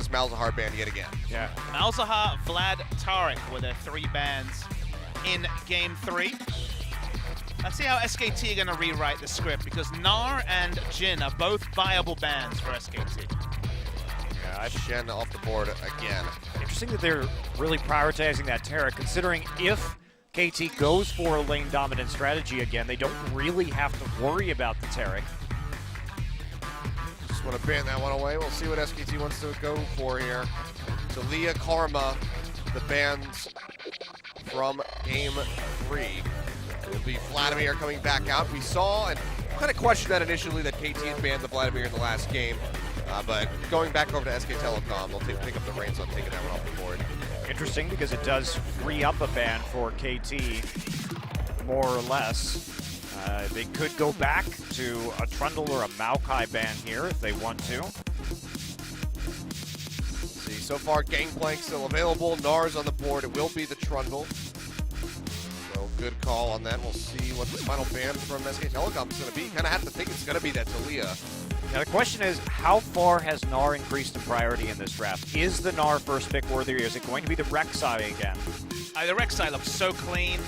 Malzahar banned yet again. Yeah. Malzahar, Vlad, Tarek were their 3 bans in Game 3. Let's see how SKT are going to rewrite the script, because Gnar and Jin are both viable bans for SKT. Yeah, Shen off the board again. Interesting that they're really prioritizing that Tarek, considering if KT goes for a lane dominant strategy again, they don't really have to worry about the Tarek. Just want to ban that one away. We'll see what SKT wants to go for here. So Leah, Karma, the bans from Game 3. It will be Vladimir coming back out. We saw and kind of questioned that initially that KT had banned the Vladimir in the last game. But going back over to SK Telecom, they'll pick up the reins on taking that one off the board. Interesting, because it does free up a ban for KT, more or less. They could go back to a Trundle or a Maokai ban here if they want to. See, so far Gangplank still available. Gnar's on the board. It will be the Trundle. So good call on that. We'll see what the final ban from SK Telecom is going to be. Kind of have to think it's going to be that Talia. Now the question is, how far has Gnar increased in priority in this draft? Is the Gnar first pick worthy, or is it going to be the Rek'Sai again? The Rek'Sai looks so clean.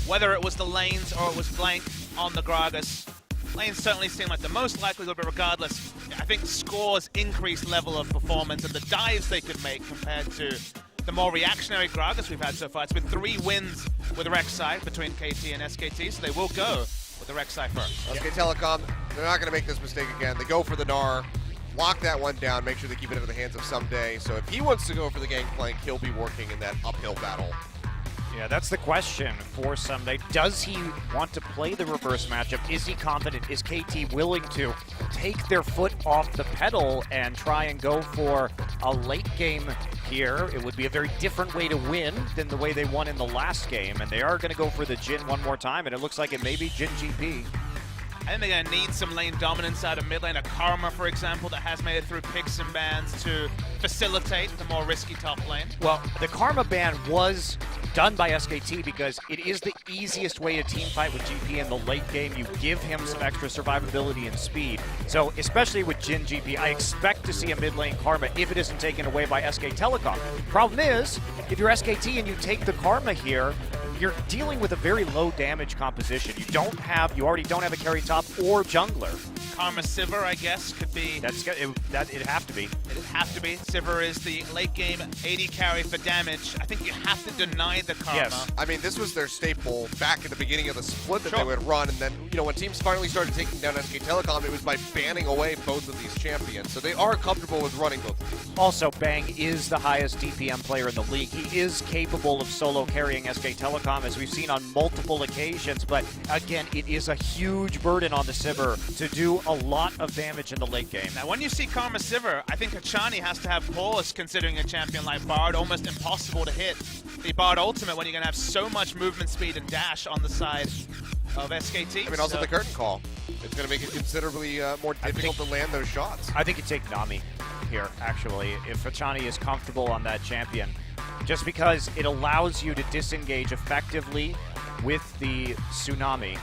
Whether it was the lanes or it was flank on the Gragas, lanes certainly seem like the most likelihood, but regardless, I think Score's increased level of performance and the dives they could make compared to the more reactionary Gragas we've had so far. It's been 3 wins with Rek'Sai between KT and SKT, so they will go with the Rek'Sai first. SK Telecom, they're not going to make this mistake again. They go for the Gnar, lock that one down, make sure they keep it into the hands of Someday. So if he wants to go for the Gangplank, he'll be working in that uphill battle. Yeah, that's the question for Someday. Does he want to play the reverse matchup? Is he confident? Is KT willing to take their foot off the pedal and try and go for a late game here? It would be a very different way to win than the way they won in the last game, and they are going to go for the Jin one more time, and it looks like it may be Jin GP. I think they're going to need some lane dominance out of mid lane. A Karma, for example, that has made it through picks and bans to facilitate the more risky top lane. Well, the Karma ban was done by SKT because it is the easiest way to team fight with GP in the late game. You give him some extra survivability and speed. So, especially with Jin GP, I expect to see a mid lane Karma if it isn't taken away by SK Telecom. Problem is, if you're SKT and you take the Karma here, you're dealing with a very low damage composition. You already don't have a carry top or jungler. Karma Sivir, I guess, could be. It'd have to be. It'd have to be. Sivir is the late game 80 carry for damage. I think you have to deny the Karma. Yes. I mean, this was their staple back at the beginning of the split that they would run, and then, you know, when teams finally started taking down SK Telecom, it was by banning away both of these champions. So they are comfortable with running both of these. Also, Bang is the highest DPM player in the league. He is capable of solo carrying SK Telecom, as we've seen on multiple occasions, but again, it is a huge burden on the Sivir to do a lot of damage in the late game. Now, when you see Karma Sivir, I think Achani has to have pause, considering a champion like Bard, almost impossible to hit the Bard ultimate when you're going to have so much movement speed and dash on the side of SKT. I mean, also the curtain call. It's going to make it considerably more difficult to land those shots. I think you take Nami here, actually, if Achani is comfortable on that champion, just because it allows you to disengage effectively with the Tsunami.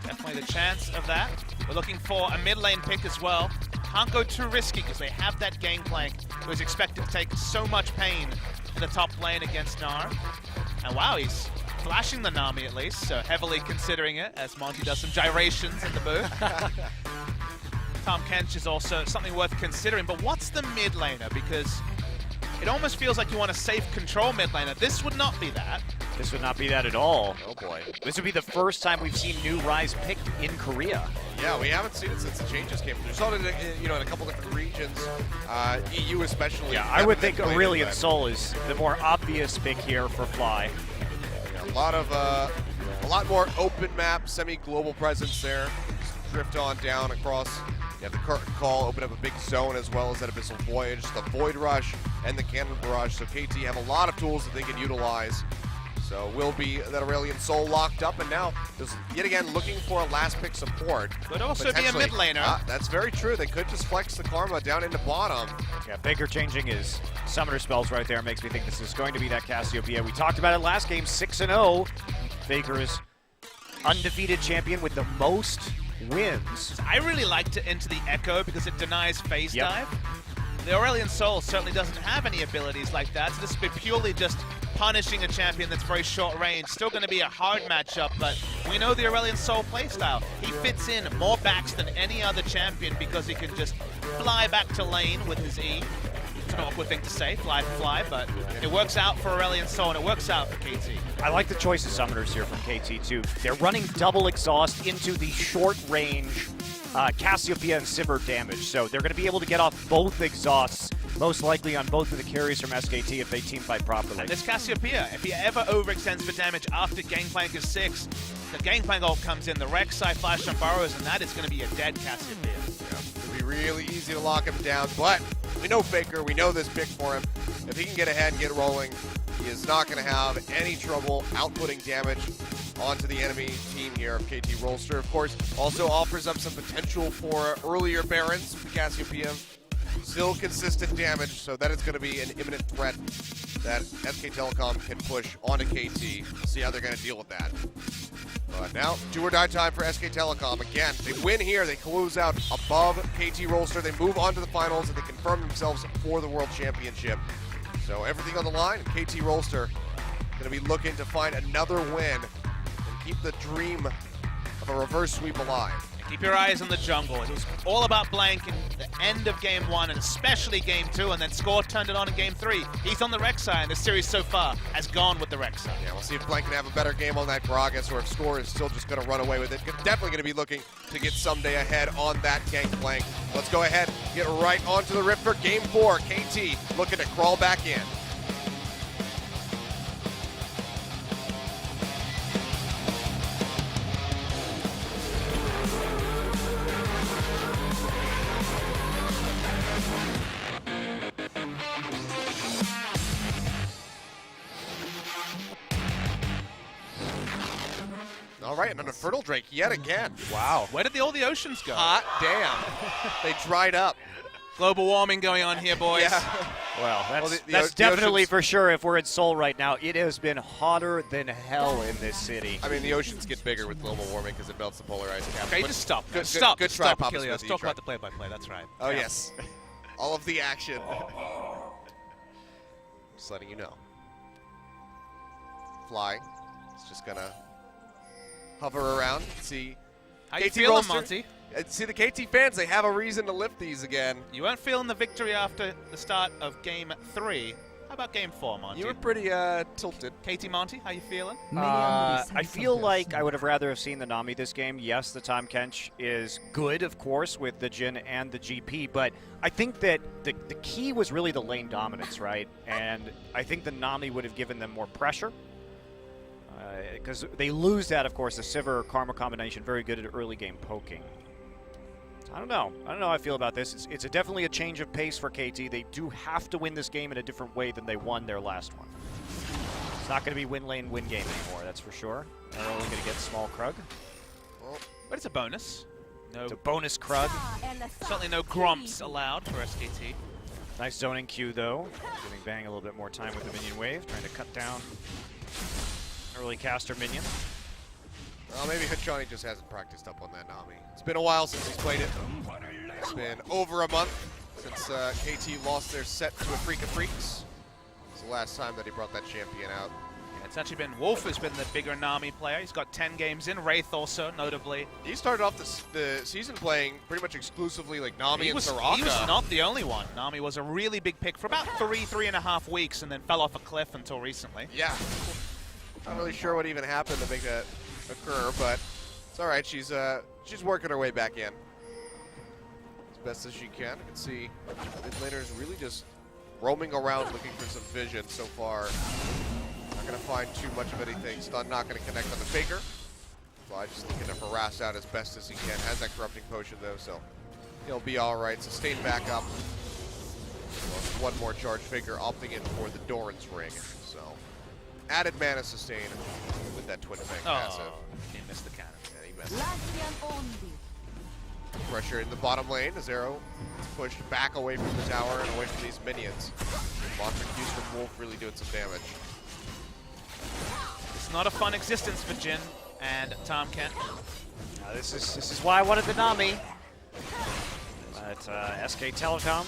Definitely the chance of that. We're looking for a mid lane pick as well. Can't go too risky because they have that Gangplank, who is expected to take so much pain in the top lane against Gnar. And wow, he's flashing the Nami at least, so heavily considering it as Monty does some gyrations in the booth. Tom Kench is also something worth considering, but what's the mid laner? Because it almost feels like you want a safe control mid laner. This would not be that. This would not be that at all. Oh boy. This would be the first time we've seen new Ryze picked in Korea. Yeah, we haven't seen it since the changes came through. We saw it in a couple different regions, EU especially. Yeah, I would think Aurelion Sol is the more obvious pick here for Fly. Yeah, a lot more open map, semi-global presence there. Just drift on down across. You have the curtain call, open up a big zone as well as that Abyssal Voyage, the Void Rush, and the Cannon Barrage. So KT have a lot of tools that they can utilize. So will be that Aurelion Sol locked up, and now just yet again looking for a last pick support. Could also be a mid laner. That's very true. They could just flex the Karma down into bottom. Yeah, Baker changing his summoner spells right there makes me think this is going to be that Cassiopeia. We talked about it last game, 6-0. Baker is undefeated champion with the most wins. I really like to enter the Echo because it denies phase dive. The Aurelion Sol certainly doesn't have any abilities like that, so this would be purely just punishing a champion that's very short range. Still going to be a hard matchup, but we know the Aurelion Sol playstyle. He fits in more backs than any other champion because he can just fly back to lane with his E. It's an awkward thing to say, fly, but it works out for Aurelion Sol and it works out for KT. I like the choice of summoners here from KT too. They're running double exhaust into the short range Cassiopeia and Sivir damage, so they're going to be able to get off both exhausts, most likely on both of the carries from SKT if they team fight properly. And this Cassiopeia, if he ever overextends for damage after Gangplank is 6, the Gangplank ult comes in, the Rek'Sai flash on burrows, and that is going to be a dead Cassiopeia. Yeah, it'll be really easy to lock him down, but we know Faker, we know this pick for him. If he can get ahead and get rolling, he is not going to have any trouble outputting damage onto the enemy team here of KT Rolster. Of course, also offers up some potential for earlier Barons with the Cassiopeia. Still consistent damage, so that is going to be an imminent threat that SK Telecom can push onto KT. We'll see how they're going to deal with that. But now, do or die time for SK Telecom. Again, they win here, they close out above KT Rolster, they move on to the finals, and they confirm themselves for the World Championship. So everything on the line, KT Rolster going to be looking to find another win and keep the dream of a reverse sweep alive. Keep your eyes on the jungle. It was all about Blank in the end of Game 1 and especially Game 2, and then Score turned it on in Game 3. He's on the Rek'Sai, and the series so far has gone with the Rek'Sai. Yeah, we'll see if Blank can have a better game on that Gragas or if Score is still just going to run away with it. Definitely going to be looking to get someday ahead on that Gangplank. Let's go ahead, get right onto the Rift for Game 4. KT looking to crawl back in. All right, and on a Fertile Drake yet again. Wow. Where did all the oceans go? Hot damn. They dried up. Global warming going on here, boys. Yeah. Well, that's, the that's definitely oceans, for sure. If we're in Seoul right now, it has been hotter than hell in this city. I mean, the oceans get bigger with global warming because it melts the polar ice cap. Okay, But just stop. Good, Stop. Good try, Stop, Papa Achilles. Smith, you Talk tried. about the play-by-play. That's right. Oh, Yeah. yes. All of the action. Just letting you know. Fly. It's just going to hover around. See. How you KT feeling, Rolster. Monty? See, the KT fans, they have a reason to lift these again. You weren't feeling the victory after the start of Game 3. How about Game 4, Monty? You were pretty tilted. KT Monty, how you feeling? I feel like I would have rather have seen the Nami this game. Yes, the Tahm Kench is good, of course, with the Jhin and the GP, but I think that the key was really the lane dominance, right? And I think the Nami would have given them more pressure. Because they lose that, of course, the Sivir Karma combination, very good at early game poking. I don't know how I feel about this. It's definitely a change of pace for KT. They do have to win this game in a different way than they won their last one. It's not going to be win lane, win game anymore, that's for sure. They're only going to get small Krug. Well, But it's a bonus. No, It's a bonus Krug. certainly no Gromps allowed for SKT. Nice zoning Q, though. Giving Bang a little bit more time with the minion wave, trying to cut down early caster minion. well, maybe Hachani just hasn't practiced up on that Nami. It's been a while since he's played it. It's been over a month since KT lost their set to a Freak of Freaks. It's the last time that he brought that champion out. Yeah, it's actually been Wolf who's been the bigger Nami player. He's got 10 games in. Wraith also, notably. He started off the season playing pretty much exclusively like Nami and Soraka. He was not the only one. Nami was a really big pick for about 3.5 weeks and then fell off a cliff until recently. Yeah. Not really sure what even happened to make that occur, but it's all right. She's working her way back in as best as she can. You can see mid laner is really just roaming around looking for some vision so far. Not going to find too much of anything. Stun not going to connect on the Faker. Fly just looking to harass out as best as he can. Has that corrupting potion though, so he'll be all right. Sustain back up. One more charge. Faker opting in for the Doran's ring. So added mana sustain with that Twin Fang passive. He missed the cannon. Yeah, he missed. Pressure in the bottom lane. Zero pushed back away from the tower and away from these minions. Monster Q's from Wolf really doing some damage. It's not a fun existence for Jhin and Tahm Kench. This is why I wanted the Nami. But SK Telecom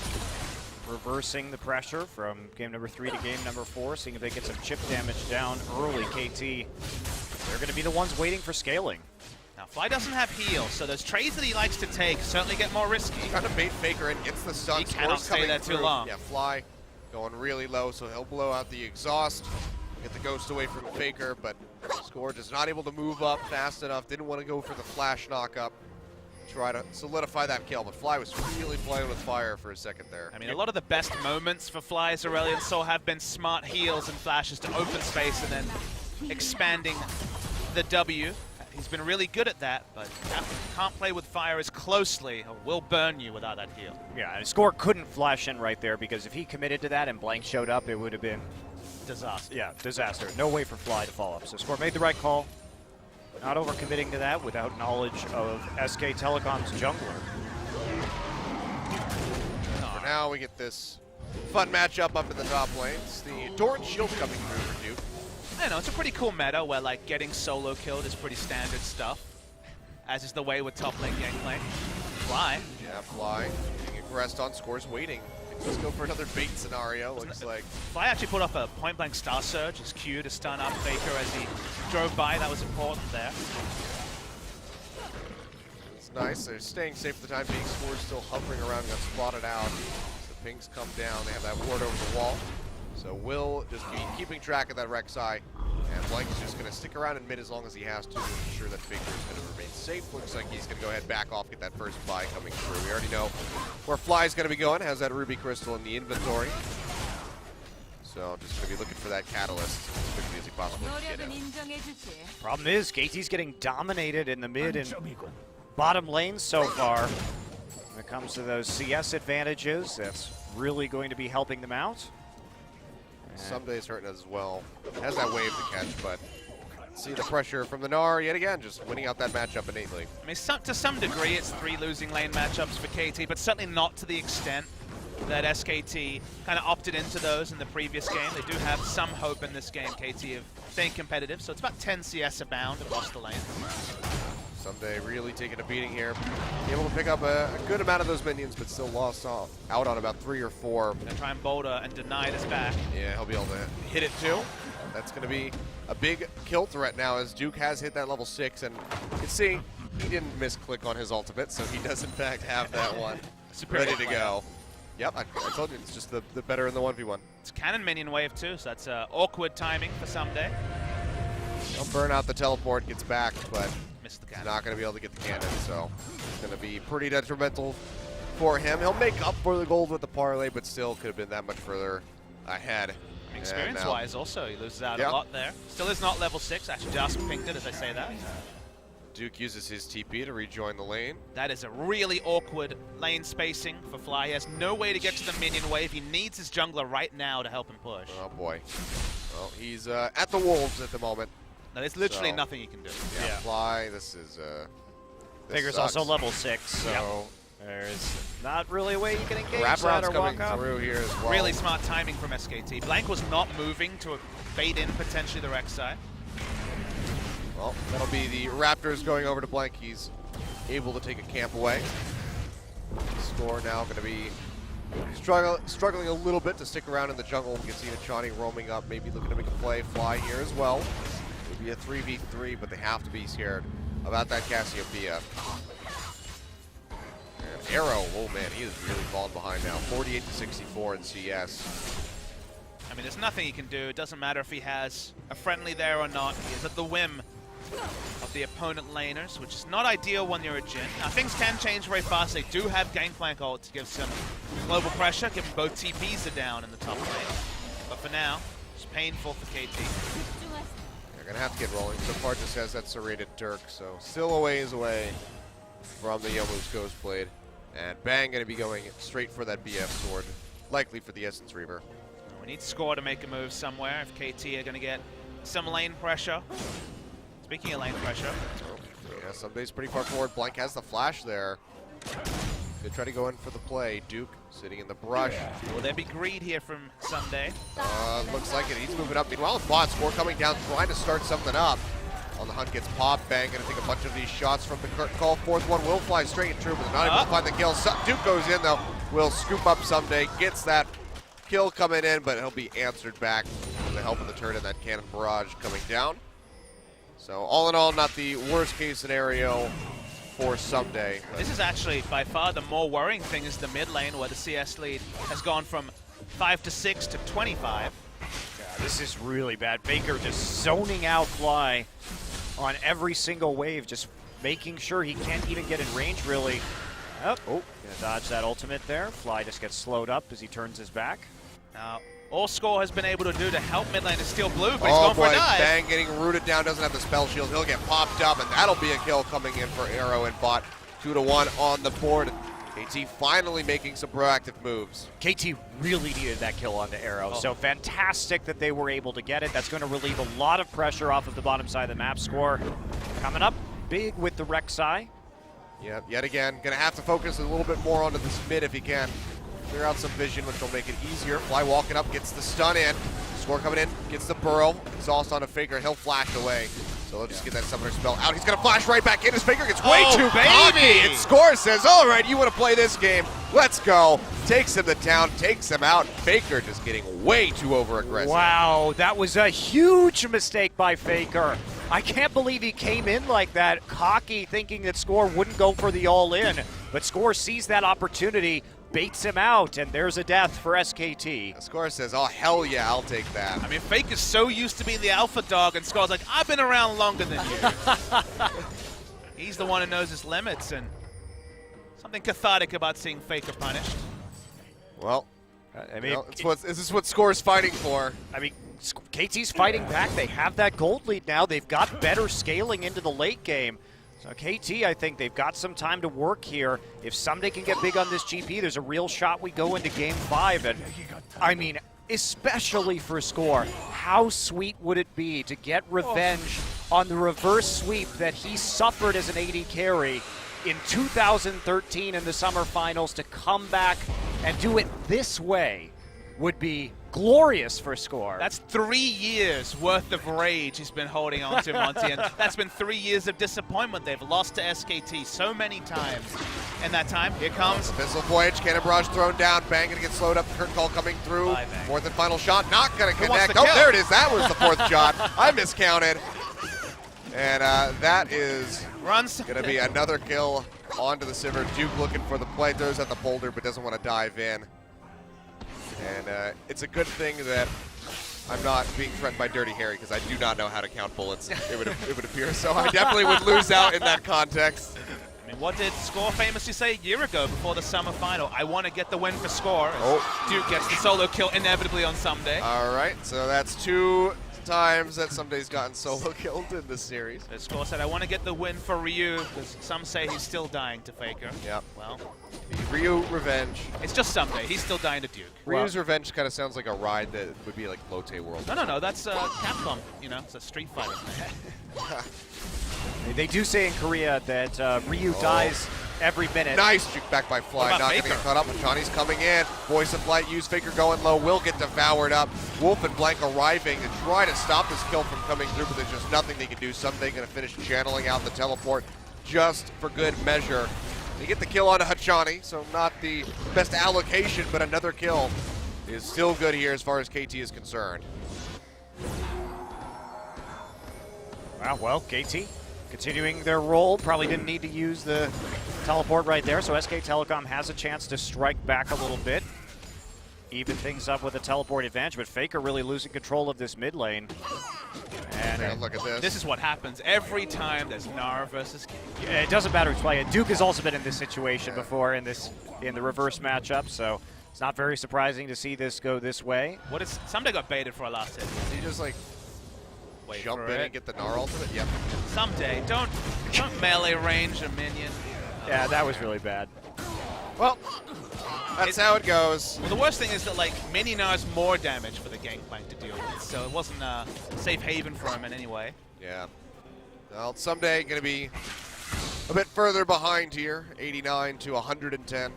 reversing the pressure from game number 3 to game number 4, seeing if they get some chip damage down early. KT, they're going to be the ones waiting for scaling. Now, Fly doesn't have heal, so those trades that he likes to take certainly get more risky. Trying to bait Faker and gets the stun. He cannot stay there too long. Yeah, Fly going really low, so he'll blow out the exhaust, get the ghost away from Faker, but Score just not able to move up fast enough. Didn't want to go for the flash knock-up. Try to solidify that kill, but Fly was really playing with fire for a second there. I mean, a lot of the best moments for Fly as Aurelion Sol have been smart heals and flashes to open space and then expanding the W. He's been really good at that, but can't play with fire as closely or will burn you without that heal. Yeah, and Score couldn't flash in right there because if he committed to that and Blank showed up, it would have been disaster. Yeah, disaster. No way for Fly to follow up. So Score made the right call. Not overcommitting to that without knowledge of SK Telecom's jungler. For now, we get this fun matchup up in the top lanes. The Torrent Shield coming through for Duke. I don't know, it's a pretty cool meta where like getting solo killed is pretty standard stuff, as is the way with top lane gameplay. Fly. Yeah, Fly getting aggressed on. Score's waiting. Let's go for another bait scenario, looks like. Fly actually put off a point-blank Star Surge, his Q to stun up Faker as he drove by. That was important there. It's nice. They're staying safe for the time being. Score's still hovering around, got spotted out. The pings come down. They have that ward over the wall. So Will just be keeping track of that Rek'Sai. And Blank is just going to stick around in mid as long as he has to ensure that Faker is going to remain safe. Looks like he's going to go ahead, back off, get that first buy coming through. We already know where Fly's going to be going. Has that Ruby Crystal in the inventory. So just going to be looking for that catalyst as quickly as he possibly can get it. Problem is, KT's getting dominated in the mid and bottom lanes so far. When it comes to those CS advantages, that's really going to be helping them out. Someday is hurting as well. Has that wave to catch, but see the pressure from the Gnar yet again, just winning out that matchup innately. I mean, to some degree, it's 3 losing lane matchups for KT, but certainly not to the extent that SKT kind of opted into those in the previous game. They do have some hope in this game, KT, of staying competitive, so it's about 10 CS abound across the lane. Someday really taking a beating here. Able to pick up a good amount of those minions, but still lost out on about 3 or 4. Gonna try and boulder and deny this back. Yeah, he'll be able to hit it too. That's going to be a big kill threat now as Duke has hit that level 6. And you can see he didn't misclick on his ultimate, so he does in fact have that one ready to go. Yep, I told you, it's just the better in the 1v1. It's cannon minion wave too, so that's awkward timing for Someday. He'll burn out the teleport, gets back, but missed the he's cannon. not going to be able to get the cannon, so it's going to be pretty detrimental for him. He'll make up for the gold with the parlay, but still could have been that much further ahead. Experience-wise also, he loses out a lot there. Still is not level 6, actually just pinged it as I say that. Duke uses his TP to rejoin the lane. That is a really awkward lane spacing for Fly. He has no way to get to the minion wave. He needs his jungler right now to help him push. Oh boy. Well, he's at the wolves at the moment. No, there's literally nothing you can do. Yeah, Fly, this is... Figure's also level 6, so there's not really a way you can engage that or coming walk up. through here as well. Really smart timing from SKT. Blank was not moving to bait in potentially the Rek'Sai. Well, that'll be the Raptors going over to Blank. He's able to take a camp away. Score now going to be struggling a little bit to stick around in the jungle. We can see Chani roaming up, maybe looking to make a play. Fly here as well. It'll be a 3v3, but they have to be scared about that Cassiopeia. And Arrow, oh man, he is really falling behind now. 48-64 in CS. I mean, there's nothing he can do. It doesn't matter if he has a friendly there or not. He is at the whim of the opponent laners, which is not ideal when you're a Jhin. Now, things can change very fast. They do have Gangplank ult to give some global pressure, given both TPs are down in the top lane. But for now, it's painful for KT. They're going to have to get rolling. So far just has that serrated Dirk, so still a ways away from the Youmuu's Ghost Blade. And Bang going to be going straight for that BF sword, likely for the Essence Reaver. We need Score to make a move somewhere if KT are going to get some lane pressure. Speaking of lane pressure. Yeah, Someday's pretty far forward. Blank has the flash there. Could try to go in for the play. Duke sitting in the brush. Will there be greed here from Someday? Looks like it. He's moving up. Meanwhile, bot Score coming down, trying to start something up. on the hunt, gets popped. Bang gonna take a bunch of these shots from the curtain call. Fourth one will fly straight and true, but they're not able to find the kill. Duke goes in though, will scoop up Someday, gets that kill coming in, but he'll be answered back with the help of the turret and that cannon barrage coming down. So all in all, not the worst case scenario for Someday. This is actually by far the more worrying thing is the mid lane, where the CS lead has gone from 5 to 6 to 25. Yeah, this is really bad. Faker just zoning out Fly on every single wave, just making sure he can't even get in range, really. Oh, gonna dodge that ultimate there. Fly just gets slowed up as he turns his back. Now, all Score has been able to do to help mid lane is steal blue, but he's going for a dive. Bang getting rooted down, doesn't have the spell shield. He'll get popped up, and that'll be a kill coming in for Arrow and bot. 2-1 on the board. KT finally making some proactive moves. KT really needed that kill onto Arrow, so fantastic that they were able to get it. That's going to relieve a lot of pressure off of the bottom side of the map. Score coming up big with the Rek'Sai. Yeah, yet again, gonna have to focus a little bit more onto this mid if he can. Clear out some vision, which will make it easier. Fly walking up, gets the stun in. Score coming in, gets the burrow. Exhaust on a Faker, he'll flash away. So he'll just get that summoner spell out. He's gonna flash right back in. His Faker gets way too cocky. And Score says, all right, you wanna play this game? Let's go. Takes him to town, takes him out. Faker just getting way too over-aggressive. Wow, that was a huge mistake by Faker. I can't believe he came in like that, cocky, thinking that Score wouldn't go for the all-in. But Score sees that opportunity, baits him out, and there's a death for SKT. Score says, oh, hell yeah, I'll take that. I mean, Fake is so used to being the alpha dog, and Score's like, I've been around longer than you. He's the one who knows his limits, and something cathartic about seeing Faker punished. Well, I mean, this is what Score's fighting for. I mean, KT's fighting back. They have that gold lead now. They've got better scaling into the late game. So KT, I think they've got some time to work here. If Someday can get big on this GP, there's a real shot we go into Game 5. And I mean, especially for Score, how sweet would it be to get revenge on the reverse sweep that he suffered as an AD carry in 2013 in the summer finals? To come back and do it this way would be glorious for Score. That's 3 years worth of rage he's been holding on to, Monty, and that's been 3 years of disappointment. They've lost to SKT so many times. And that time, here comes Missile Voyage, Cannon Barrage thrown down, Bang gonna get slowed up, curtain call coming through. Fourth and final shot, not gonna connect. Oh, there it is, that was the fourth shot. I miscounted. And that is gonna be another kill onto the Sivir. Duke looking for the play, throws at the boulder, but doesn't want to dive in. And it's a good thing that I'm not being threatened by Dirty Harry, because I do not know how to count bullets, it would appear. So I definitely would lose out in that context. I mean, what did Score famously say a year ago before the summer final? I want to get the win for Score. Duke gets the solo kill inevitably on Someday. All right, so that's 2 times that Someday's gotten solo killed in this series. The Score said, I want to get the win for Ryu, because some say he's still dying to Faker. Yep. Well, the Ryu revenge. It's just Someday. He's still dying to Duke. Ryu's revenge kind of sounds like a ride that would be like Lotte World. No, that's Capcom. You know, it's a Street Fighter thing. They do say in Korea that Ryu dies every minute. Nice juke back by Fly, not going to get caught up. Johnny's coming in. Voice of Flight used, Faker going low, will get devoured up. Wolf and Blank arriving to try to stop this kill from coming through, but there's just nothing they can do. Someday going to finish channeling out the teleport just for good measure. They get the kill on Hachani, so not the best allocation, but another kill is still good here as far as KT is concerned. Wow, well, KT continuing their role, probably didn't need to use the teleport right there, so SK Telecom has a chance to strike back a little bit, even things up with a teleport advantage, but Faker really losing control of this mid lane. And look at this. This is what happens every time there's Gnar versus King. Yeah, it doesn't matter who's playing. Duke has also been in this situation before in the reverse matchup, so it's not very surprising to see this go this way. What is Someday got baited for a last hit? Did he just like jump in and get the Gnar ultimate? Yep. Someday, don't melee range a minion. Yeah, that was really bad. Well, that's how it goes. Well, the worst thing is that like mini Gnar's more damage for the Gangplank to deal with, so it wasn't a safe haven for him in any way. Yeah. Well, Someday going to be a bit further behind here, 89 to 110.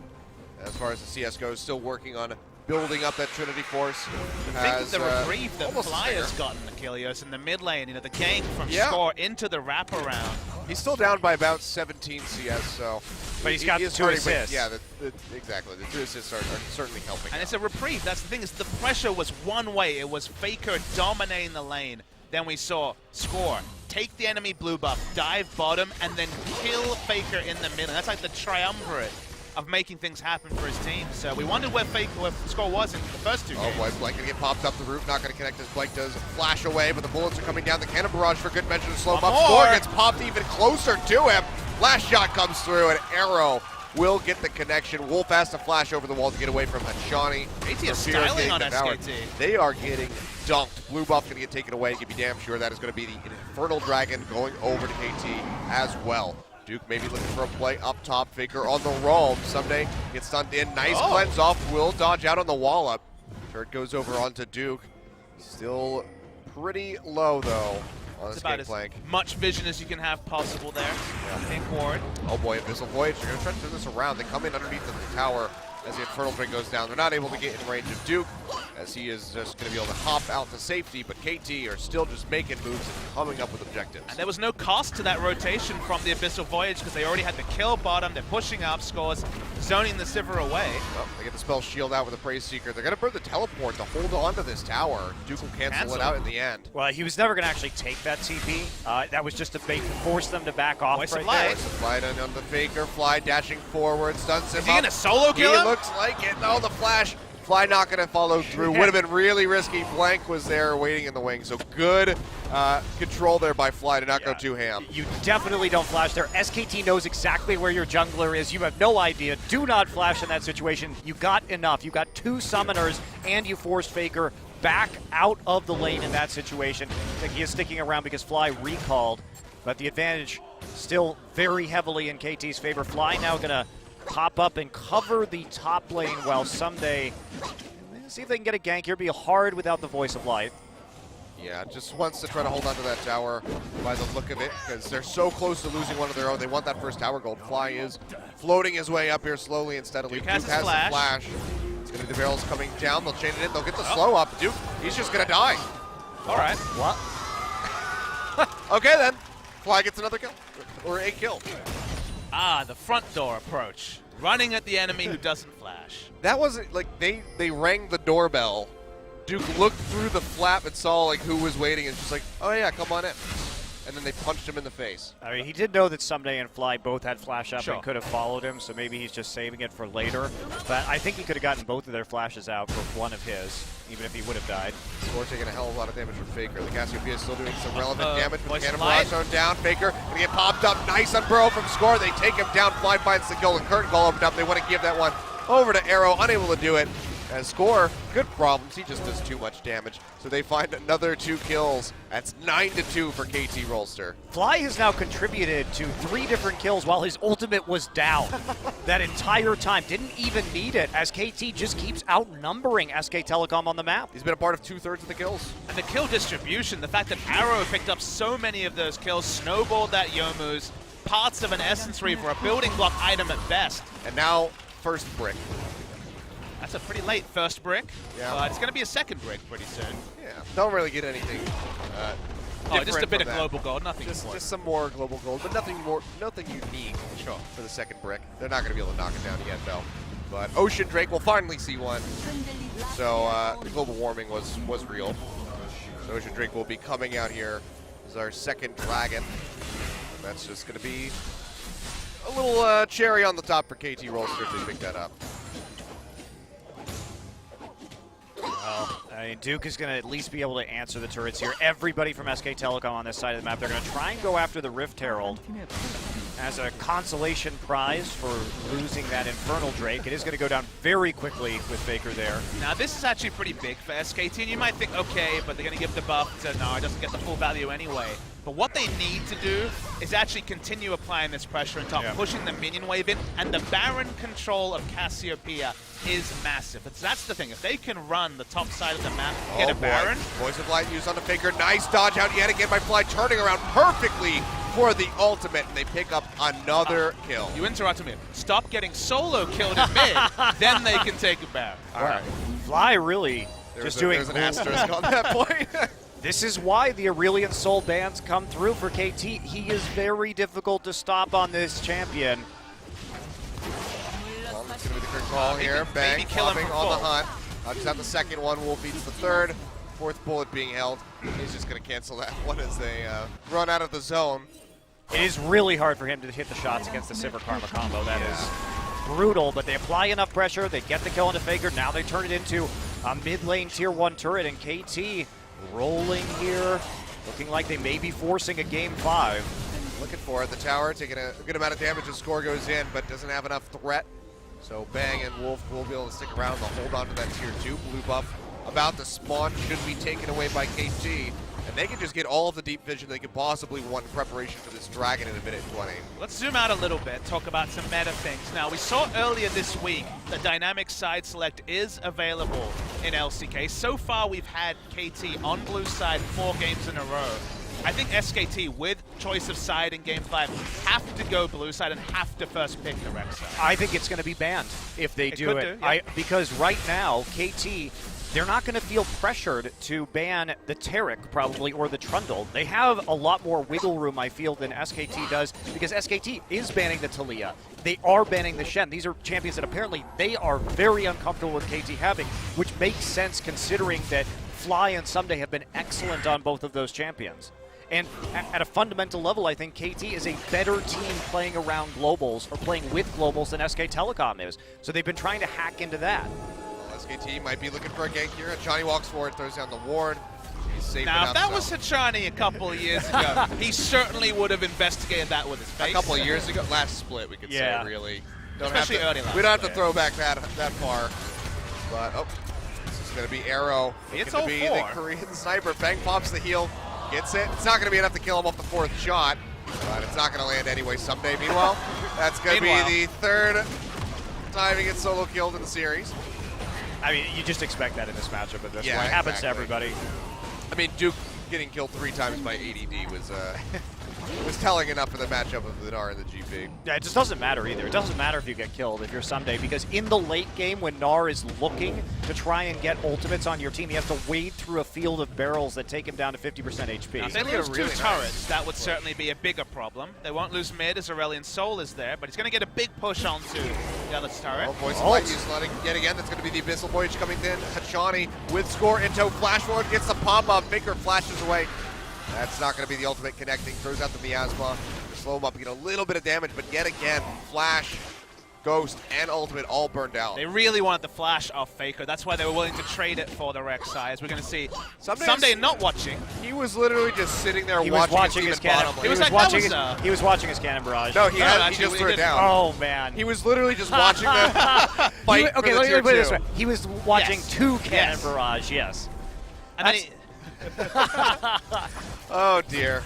As far as the CS goes, still working on building up that Trinity Force. I think the reprieve that Fly has gotten, Achilles, in the mid lane, the gank from Score into the wraparound. He's still down by about 17 CS, so. But he's got the 2 assists. Yeah, exactly. The 2 assists are certainly helping. And it's a reprieve. That's the thing, is the pressure was one way. It was Faker dominating the lane. Then we saw Score take the enemy blue buff, dive bottom, and then kill Faker in the middle. That's like the triumvirate of making things happen for his team. So we wondered where Score was in the first 2 games. Oh boy, Blake gonna get popped up the roof, not gonna connect as Blake does flash away, but the bullets are coming down. The cannon barrage for good measure to slow him up. Score gets popped even closer to him. Last shot comes through, and Arrow will get the connection. Wolf has to flash over the wall to get away from Hachani. KT is styling on SKT. They are getting dunked. Blue buff gonna get taken away. You can be damn sure that is gonna be the Infernal Dragon going over to KT as well. Duke maybe looking for a play up top. Faker on the roam. Someday gets stunned in. Nice cleanse off. Will dodge out on the wall up. Turret goes over onto Duke. Still pretty low though on this gangplank. As much vision as you can have possible there. Pink ward. Oh boy, Abyssal Voyage. They're gonna try to turn this around. They come in underneath the tower as the Infernal Drake goes down. They're not able to get in range of Duke, as he is just going to be able to hop out to safety, but KT are still just making moves and coming up with objectives. And there was no cost to that rotation from the Abyssal Voyage because they already had the kill bottom. They're pushing up, Scores zoning the Sivir away. Oh, they get the spell shield out with a Praise Seeker. They're going to burn the teleport to hold on to this tower. Duke will cancel it out in the end. Well, he was never going to actually take that TP. That was just a bait to force them to back off right there. Fly on the Faker, Fly dashing forward, stuns him Is he going to solo kill him? He looks like it. No, the flash. Fly not going to follow through. Would have been really risky. Blank was there waiting in the wing. So good control there by Fly to not go too ham. You definitely don't flash there. SKT knows exactly where your jungler is. You have no idea. Do not flash in that situation. You got enough. You got 2 summoners, and you forced Faker back out of the lane in that situation. I think he is sticking around because Fly recalled, but the advantage still very heavily in KT's favor. Fly now going to pop up and cover the top lane while Someday see if they can get a gank here. Be hard without the Voice of Light. Yeah, just wants to try to hold on to that tower by the look of it, because they're so close to losing one of their own. They want that first tower gold. Fly is floating his way up here slowly and steadily. Duke has the flash. It's going to be the barrels coming down. They'll chain it in. They'll get the slow up. Duke, he's just going to die. All right. What? Okay, then. Fly gets another kill. Or a kill. Ah, the front door approach. Running at the enemy who doesn't flash. That wasn't like they rang the doorbell. Duke looked through the flap and saw like who was waiting and just like, oh yeah, come on in. And then they punched him in the face. I mean, he did know that Someday and Fly both had flash up Sure. and could have followed him, so maybe he's just saving it for later. But I think he could have gotten both of their flashes out for one of his, even if he would have died. Score taking a hell of a lot of damage from Faker. The Cassiopeia is still doing some relevant damage, but Voice Cannon of Light. Barrage down. Faker gonna get popped up. Nice on Burrow from Score. They take him down. Fly finds the kill. The curtain call opened up. They want to give that one over to Arrow. Unable to do it. As Score, good problems. He just does too much damage. So they find another 2 kills. That's 9-2 for KT Rolster. Fly has now contributed to 3 different kills while his ultimate was down that entire time. Didn't even need it, as KT just keeps outnumbering SK Telecom on the map. He's been a part of 2/3 of the kills. And the kill distribution, the fact that Arrow picked up so many of those kills, snowballed that Yomu's, parts of an Essence Reaver, a building block item at best. And now, first brick. That's a pretty late first brick. Yeah. It's going to be a second brick pretty soon. Yeah, don't really get anything Just a bit of that. global gold, nothing Just more. some more global gold, but nothing unique for the second brick. They're not going to be able to knock it down yet, though. But Ocean Drake will finally see one. So the global warming was real. So Ocean Drake will be coming out here as our second dragon. And that's just going to be a little cherry on the top for KT Rolster if they pick that up. Well, I mean, Duke is going to at least be able to answer the turrets here. Everybody from SK Telecom on this side of the map, they're going to try and go after the Rift Herald as a consolation prize for losing that Infernal Drake. It is going to go down very quickly with Faker there. Now, this is actually pretty big for SKT, and you might think, okay, but they're going to give the buff to Gnar. It doesn't get the full value anyway. But what they need to do is actually continue applying this pressure on top, pushing the minion wave in, and the Baron control of Cassiopeia is massive. That's the thing. If they can run the top side of the map, get a Baron. Voice of Light used on the Faker. Nice dodge out yet again by Fly, turning around perfectly for the ultimate, and they pick up another kill. You interrupted me. Stop getting solo killed in mid, then they can take a Baron. All right. Fly really just doing. There's an asterisk on that point. This is why the Aurelion Soul bans come through for KT. He is very difficult to stop on this champion. Well, that's going to be the quick call here. Bang, popping on the hunt. Just have the second one. Wolf beats the third. Fourth bullet being held. He's just going to cancel that one as they run out of the zone. It is really hard for him to hit the shots against the Sivir Karma combo. That is brutal, but they apply enough pressure. They get the kill into Faker. Now they turn it into a mid lane tier 1 turret, and KT rolling here, looking like they may be forcing a game 5. Looking for it. The tower taking a good amount of damage as score goes in, but doesn't have enough threat. So Bang and Wolf will be able to stick around to hold on to that tier 2. Blue buff about to spawn should be taken away by KT. And they can just get all of the deep vision they could possibly want in preparation for this dragon in a minute 20. Let's zoom out a little bit, talk about some meta things. Now, we saw earlier this week that dynamic side select is available in LCK. So far, we've had KT on blue side 4 games in a row. I think SKT, with choice of side in game 5, have to go blue side and have to first pick the Rex side. I think it's going to be banned if they do it. Because right now, KT, they're not going to feel pressured to ban the Taric, probably, or the Trundle. They have a lot more wiggle room, I feel, than SKT does, because SKT is banning the Taliyah. They are banning the Shen. These are champions that apparently they are very uncomfortable with KT having, which makes sense considering that Fly and Someday have been excellent on both of those champions. And at a fundamental level, I think KT is a better team playing around globals, or playing with globals, than SK Telecom is. So they've been trying to hack into that. SKT might be looking for a gank here. Johnny walks forward, throws down the ward. He's safe now, if that so. was Hachani a couple of years ago, he certainly would have investigated that with his face. A couple of years ago, last split, we could say, really. Especially early last We don't have to split. throw back that far. But, oh, this is going to be Arrow. It's going to be the Korean sniper. Bang pops the heal, gets it. It's not going to be enough to kill him off the 4th shot, but it's not going to land anyway someday. Meanwhile, that's going to be the 3rd time he gets solo killed in the series. I mean, you just expect that in this matchup at this point. It happens to everybody. I mean, Duke getting killed 3 times by ADD was telling enough for the matchup of the Gnar and the GP. Yeah, it just doesn't matter either. It doesn't matter if you get killed if you're Someday, because in the late game when Gnar is looking to try and get ultimates on your team, he has to wade through a field of barrels that take him down to 50% HP. Now, if they lose 2 turrets, that would certainly be a bigger problem. They won't lose mid as Aurelion Soul is there, but he's going to get a big push onto the other turret. Oh, Voice of Light used yet again. That's going to be the Abyssal Voyage coming in. Hachani with score into flash forward, gets the pop-up. Faker flashes away. That's not going to be the ultimate connecting. Throws out the miasma to slow him up and get a little bit of damage, but yet again, flash, ghost, and ultimate all burned out. They really wanted the flash off Faker. That's why they were willing to trade it for the Rex size. We're going to see Someday not watching. He was literally just sitting there watching his cannon. He was watching his cannon barrage. No, he just threw it down. Oh man, he was literally just watching them fight. Okay, let me put it this way. He was watching 2 cannon barrage. Yes. And then oh dear.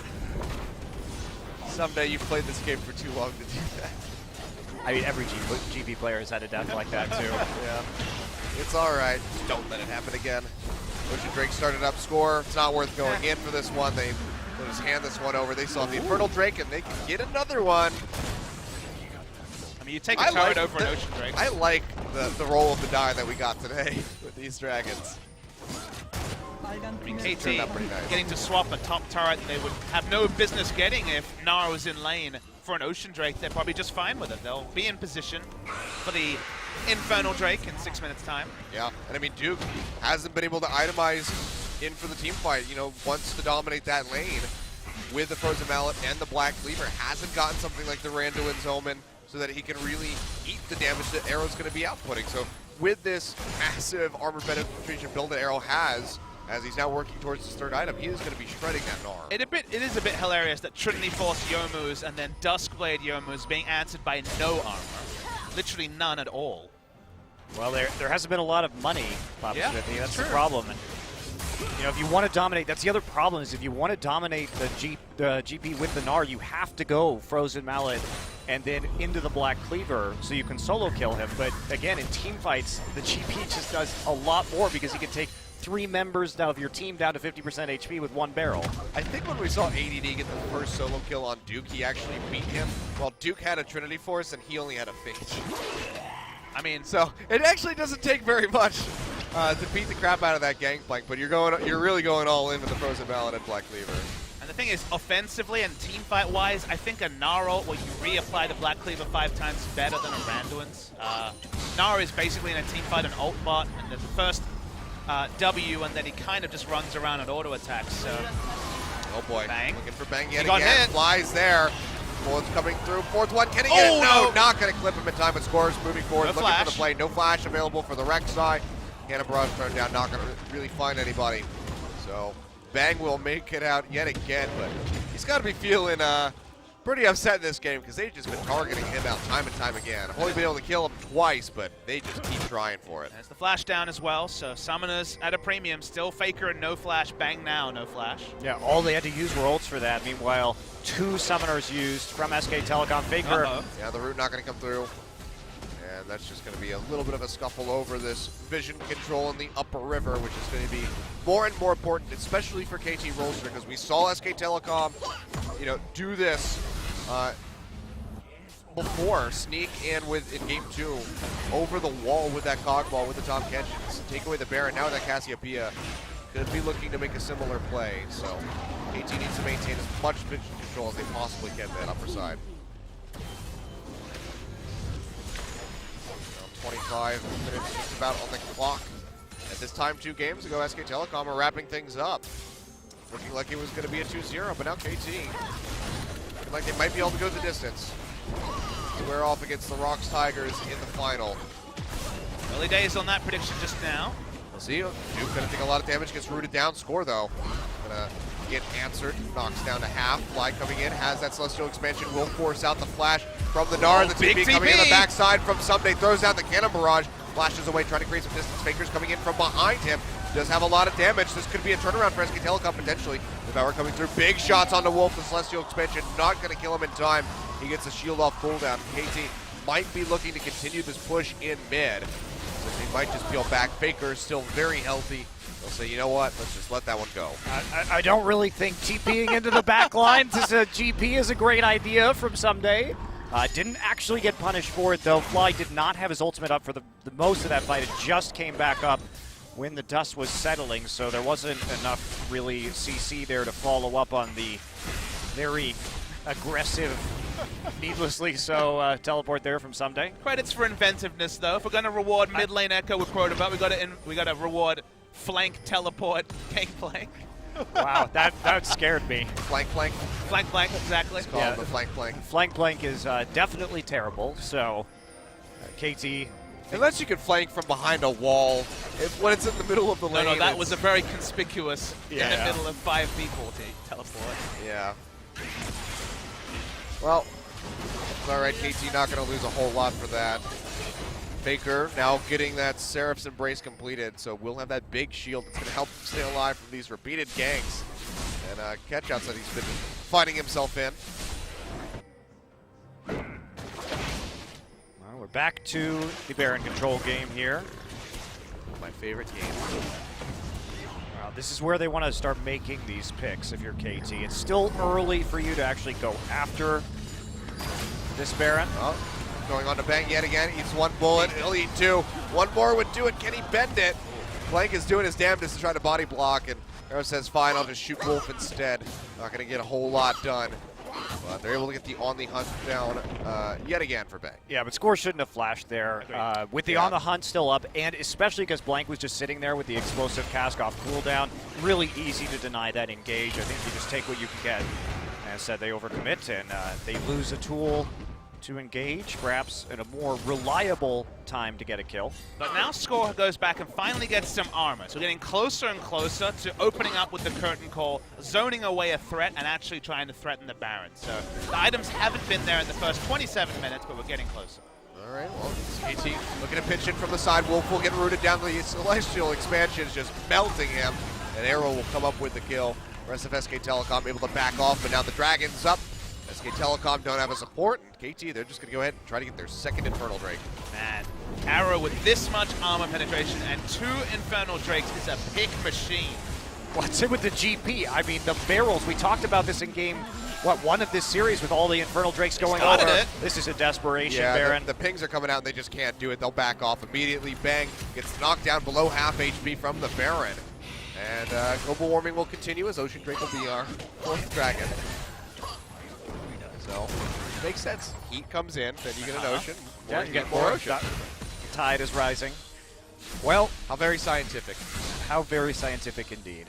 Someday you've played this game for too long to do that. I mean, every GP player has had a death like that too. Yeah. It's all right. Just don't let it happen again. Ocean Drake started up score. It's not worth going in for this one. They'll just hand this one over. They saw the Infernal Drake, and they can get another one. I mean, you take a turret over an Ocean Drake. I like the roll of the die that we got today with these dragons. I mean, KT getting to swap a top turret they would have no business getting if Gnar was in lane for an Ocean Drake. They're probably just fine with it. They'll be in position for the Infernal Drake in 6 minutes' time. Yeah, and I mean, Duke hasn't been able to itemize in for the team fight. You know, wants to dominate that lane with the Frozen Mallet and the Black Cleaver. Hasn't gotten something like the Randuin's Omen so that he can really eat the damage that Arrow's going to be outputting. So with this massive armor penetration build that Arrow has, as he's now working towards his 3rd item, he is going to be shredding that Gnar. It is a bit hilarious that Trinity Force Youmu's and then Duskblade Youmu's being answered by no armor. Literally none at all. Well, there hasn't been a lot of money, Papa Smithy. That's true. The problem. And, you know, if you want to dominate, that's the other problem, is if you want to dominate the GP with the Gnar, you have to go Frozen Mallet and then into the Black Cleaver so you can solo kill him. But again, in team fights, the GP just does a lot more because he can take 3 members of your team down to 50% HP with 1 barrel. I think when we saw ADD get the first solo kill on Duke, he actually beat him while Duke had a Trinity Force and he only had a Phage. I mean, so it actually doesn't take very much to beat the crap out of that gangplank, but you're really going all in with the Frozen Ballad and Black Cleaver. And the thing is, offensively and team fight wise, I think a Nara where you reapply the Black Cleaver 5 times is better than a Randuin's. Nara is basically in a team fight an ult bot, and the first W, and then he kind of just runs around and auto attacks. So, oh boy, Bang. Looking for Bang yet He got again. hit. Flies there. Bullets coming through. Fourth one, can he get it? No, not going to clip him in time. But Scores moving forward, looking for the play. No flash available for the Rex side. Cannon barrage turned down, not going to really find anybody. So Bang will make it out yet again, but he's got to be feeling pretty upset in this game because they've just been targeting him out time and time again. I've only been able to kill him twice, but they just keep trying for it. There's the flash down as well, so Summoners at a premium. Still Faker and no flash. Bang now, no flash. Yeah, all they had to use were ults for that. Meanwhile, 2 Summoners used from SK Telecom. Faker. Yeah, the root not going to come through. And that's just going to be a little bit of a scuffle over this vision control in the upper river, which is going to be more and more important, especially for KT Rolster, because we saw SK Telecom, do this before, sneak in in game 2 over the wall with that cog ball with the Tom Kenshin's, take away the Baron. Now with that Cassiopeia, going to be looking to make a similar play. So KT needs to maintain as much vision control as they possibly can that upper side. 25 minutes just about on the clock. At this time 2 games ago, SK Telecom are wrapping things up. Looking like it was going to be a 2-0, but now KT looking like they might be able to go the distance. Square off against the Rocks Tigers in the final. Early days on that prediction just now. We'll see. Duke going to take a lot of damage, gets rooted down. Score though, going to get answered. Knocks down to half. Fly coming in, has that Celestial Expansion, will force out the flash from the Nara. The TP coming in the backside from Someday, throws out the Cannon Barrage, flashes away, trying to create some distance. Faker's coming in from behind him. Does have a lot of damage. This could be a turnaround for SK Telecom potentially. The power coming through. Big shots onto Wolf. The Celestial Expansion not going to kill him in time. He gets a shield off cooldown. KT might be looking to continue this push in mid. So they might just peel back. Faker is still very healthy. They'll say, you know what, let's just let that one go. I don't really think TPing into the back line to GP is a great idea from Someday. Didn't actually get punished for it though. Fly did not have his ultimate up for the most of that fight. It just came back up when the dust was settling, so there wasn't enough really CC there to follow up on the very aggressive, needlessly so, teleport there from Someday. Credits for inventiveness though. If we're going to reward mid lane echo with Protobot, we got to reward flank teleport gangplank. Wow, that scared me. Flank, exactly. It's called the flank. Flank is definitely terrible, so KT... Unless you can flank from behind a wall, when it's in the middle of the lane. No, that was a very conspicuous in the middle of 5 people to teleport. Yeah. Well, it's all right. KT not going to lose a whole lot for that. Faker now getting that Seraph's Embrace completed, so we'll have that big shield that's going to help him stay alive from these repeated ganks and catch-outs that he's been finding himself in. Well, we're back to the Baron control game here. My favorite game. Wow, this is where they want to start making these picks if you're KT. It's still early for you to actually go after this Baron. Oh. Going on to Bang yet again, eats 1 bullet, he'll eat 2. 1 more would do it, can he bend it? Blank is doing his damnedest to try to body block, and Arrow says, fine, I'll just shoot Wolf instead. Not gonna get a whole lot done. But they're able to get the on the hunt down yet again for Bang. Yeah, but Score shouldn't have flashed there. With the on the hunt still up, and especially because Blank was just sitting there with the explosive cask off cooldown, really easy to deny that engage. I think you just take what you can get. As said, they overcommit, and they lose a tool to engage, perhaps in a more reliable time to get a kill. But now Score goes back and finally gets some armor. So getting closer and closer to opening up with the curtain call, zoning away a threat, and actually trying to threaten the Baron. So the items haven't been there in the first 27 minutes, but we're getting closer. All right, well, KT looking to pitch in from the side. Wolf will get rooted down. The Celestial Expansion is just melting him, and Arrow will come up with the kill. The rest of SK Telecom able to back off, but now the Dragon's up. SK Telecom don't have a support, and KT, they're just going to go ahead and try to get their second Infernal Drake. Man, Arrow with this much armor penetration and 2 Infernal Drakes is a pick machine. What's it with the GP? I mean, the barrels, we talked about this in game, one of this series with all the Infernal Drakes going over. This is a desperation, Baron. The pings are coming out and they just can't do it. They'll back off immediately. Bang, gets knocked down below half HP from the Baron. And global warming will continue as Ocean Drake will be our 4th dragon. So, makes sense. Heat comes in, then you get an Ocean. Yeah, you get more Ocean. The tide is rising. Well, how very scientific. How very scientific indeed.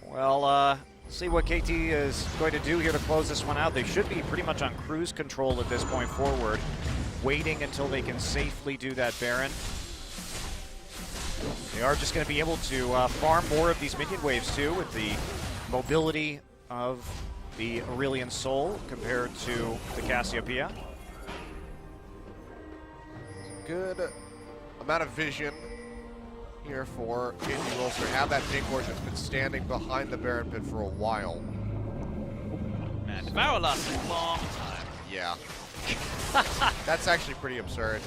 Well, see what KT is going to do here to close this one out. They should be pretty much on cruise control at this point forward, waiting until they can safely do that Baron. They are just going to be able to farm more of these minion waves too, with the mobility of the Aurelion Soul compared to the Cassiopeia. Good amount of vision here for KT Rolster. Have that Jink Horse that's been standing behind the Baron Pit for a while. Man, Devour lasts a long time. Yeah. That's actually pretty absurd.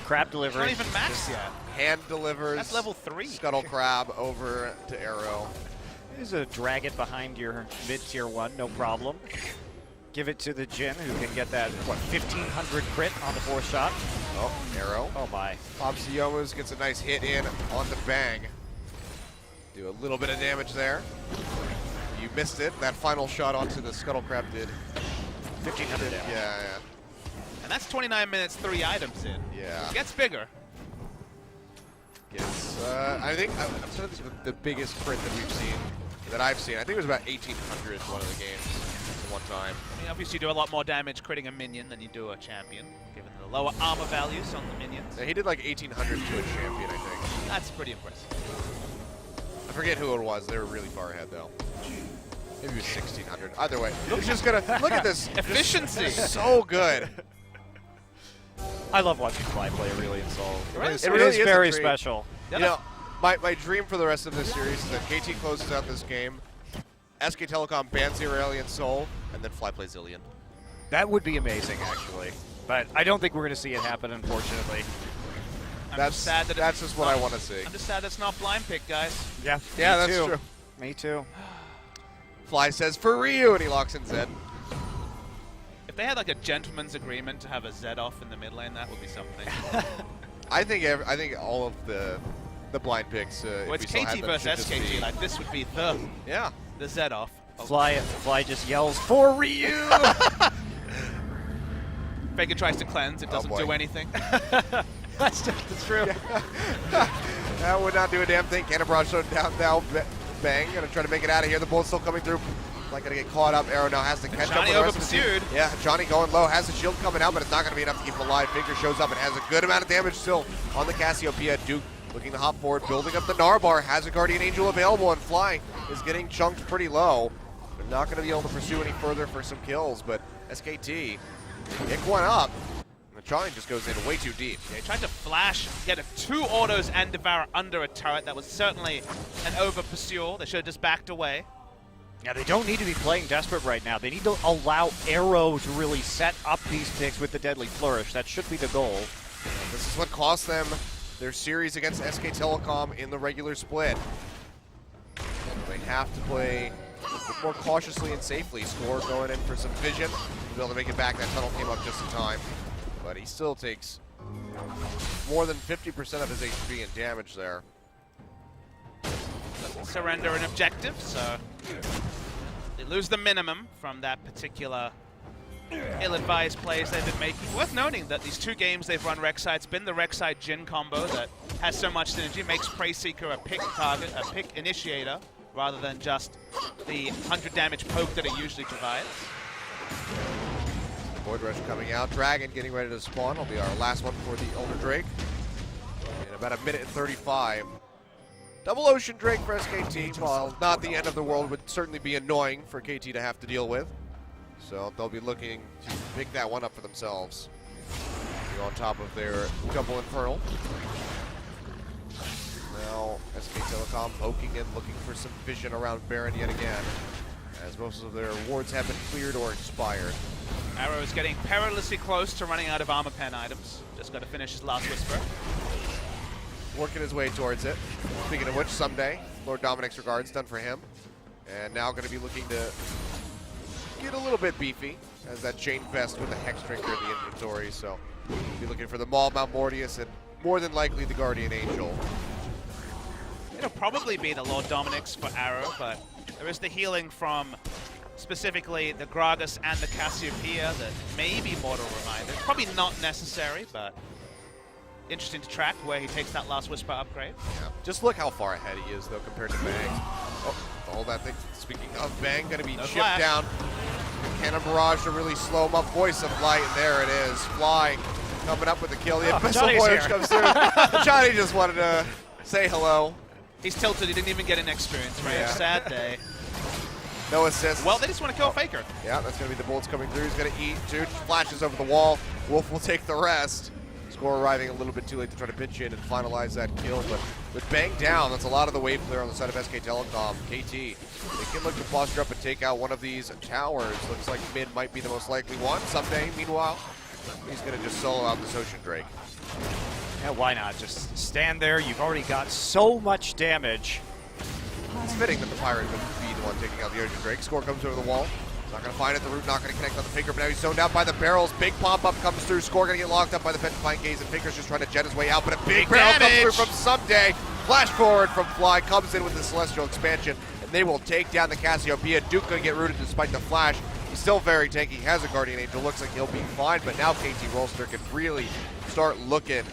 Crab delivery. It's not even maxed yet. Hand delivers. That's level 3. Scuttle Crab over to Arrow. There's a drag it behind your mid-tier 1, no problem. Give it to the Jin, who can get that, 1,500 crit on the 4th shot. Oh, Arrow. Oh my. Popsiomas gets a nice hit in on the Bang. Do a little bit of damage there. You missed it. That final shot onto the Scuttle Crab did 1,500 damage. Yeah. And that's 29 minutes, 3 items in. Yeah. It gets bigger. Gets, I think, I'm sure this is the biggest crit that we've seen, that I've seen. I think it was about 1,800 one of the games at one time. I mean, obviously you do a lot more damage critting a minion than you do a champion, given the lower armor values on the minions. Yeah, he did like 1,800 to a champion, I think. That's pretty impressive. I forget who it was. They were really far ahead, though. Maybe it was 1,600. Either way, it's just gonna look at this efficiency. So good. I love watching Fly play Aurelion Soul. It really is very a treat. special. You know, my dream for the rest of this series is that KT closes out this game, SK Telecom bans the Aurelion Soul, and then Fly plays Zillion. That would be amazing, actually. But I don't think we're going to see it happen, unfortunately. That's sad that that's just what I want to see. I'm just sad it's not blind pick, guys. Yeah, that's true. Me too. Fly says for Ryu, and he locks in Zed. If they had like a gentleman's agreement to have a Zed off in the mid lane, that would be something. I think all of the blind picks. Well, it's KT versus SKT. Like this would be the Zed off. Fly just yells for Ryu. Faker tries to cleanse. It doesn't do anything. That's true. That would not do a damn thing. Cannon Barrage showed down now. Bang, gonna try to make it out of here. The bull's still coming through. Not gonna get caught up. Arrow now has to catch up with the rest of the team. Yeah, Johnny going low, has the shield coming out, but it's not gonna be enough to keep him alive. Finger shows up and has a good amount of damage still on the Cassiopeia. Duke looking to hop forward, building up the Narbar, has a Guardian Angel available, and Fly is getting chunked pretty low. They're not gonna be able to pursue any further for some kills, but SKT pick one up. And Johnny just goes in way too deep. Yeah, he tried to flash, get 2 autos and Devour under a turret. That was certainly an over pursue. They should have just backed away. Yeah, they don't need to be playing desperate right now. They need to allow Arrow to really set up these picks with the Deadly Flourish. That should be the goal. And this is what cost them their series against SK Telecom in the regular split. They have to play a bit more cautiously and safely. Score going in for some vision to be able to make it back. That tunnel came up just in time. But he still takes more than 50% of his HP and damage there. Doesn't surrender an objective, so they lose the minimum from that particular ill-advised plays they've been making. Worth noting that these 2 games they've run Rek'Sai, it's been the Rek'Sai Jhin combo that has so much synergy, makes Prey Seeker a pick target, a pick initiator, rather than just the 100 damage poke that it usually provides. Void Rush coming out. Dragon getting ready to spawn. Will be our last one for the Elder Drake. In about 1 minute and 35. Double Ocean Drake for SKT. While not the end of the world, would certainly be annoying for KT to have to deal with. So they'll be looking to pick that one up for themselves. Be on top of their double Infernal. Now SK Telecom poking in, looking for some vision around Baron yet again, as most of their wards have been cleared or expired. Arrow is getting perilously close to running out of armor pen items. Just got to finish his last Whisper. working his way towards it. Speaking of which, someday, Lord Dominic's regards done for him. And now going to be looking to get a little bit beefy as that chain vest with the Hex Drinker in the inventory. So be looking for the Maul, Mount Mortius, and more than likely the Guardian Angel. It'll probably be the Lord Dominic's for Arrow, but there is the healing from specifically the Gragas and the Cassiopeia that may be Mortal Reminder. Probably not necessary, but interesting to track where he takes that last Whisper upgrade. Yeah. Just look how far ahead he is, though, compared to Bang. Oh, all that thing. Speaking of Bang, going to be chipped down. Cannon Barrage to really slow him up. Voice of Light, and there it is. Fly coming up with the kill. The Abyssal Voyage comes through. Johnny just wanted to say hello. He's tilted. He didn't even get an experience, right? Yeah. Sad day. No assist. Well, they just want to kill Faker. Yeah, that's going to be the bullets coming through. He's going to eat. Dude flashes over the wall. Wolf will take the rest. Score arriving a little bit too late to try to pitch in and finalize that kill. But with Bang down, that's a lot of the wave clear on the side of SK Telecom. KT, they can look to posture up and take out one of these towers. Looks like mid might be the most likely one someday. Meanwhile, he's going to just solo out this Ocean Drake. Yeah, why not? Just stand there. You've already got so much damage. It's fitting that the Pirate would be the one taking out the Ocean Drake. Score comes over the wall. Not going to find it. The root not going to connect on the Faker, but now he's zoned out by the barrels. Big pop-up comes through. Score going to get locked up by the Petrifying Gaze, and Faker's just trying to jet his way out, but a big barrel comes through from Someday. Flash forward from Fly, comes in with the Celestial Expansion, and they will take down the Cassiopeia. Duke going to get rooted despite the flash. He's still very tanky. He has a Guardian Angel. Looks like he'll be fine, but now KT Rolster can really start looking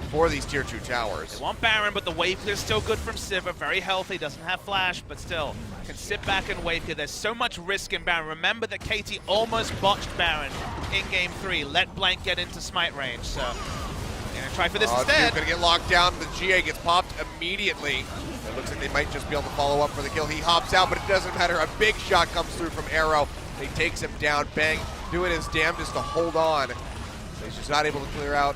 for these tier 2 towers. They want Baron, but the wave clear is still good from Sivir. Very healthy, doesn't have flash, but still can sit back and wave clear. There's so much risk in Baron. Remember that KT almost botched Baron in game 3. Let Blank get into smite range, so they're gonna try for this instead. Gonna get locked down. The GA gets popped immediately. It looks like they might just be able to follow up for the kill. He hops out, but it doesn't matter. A big shot comes through from Arrow. He takes him down. Bang doing his damnedest to hold on. He's just not able to clear out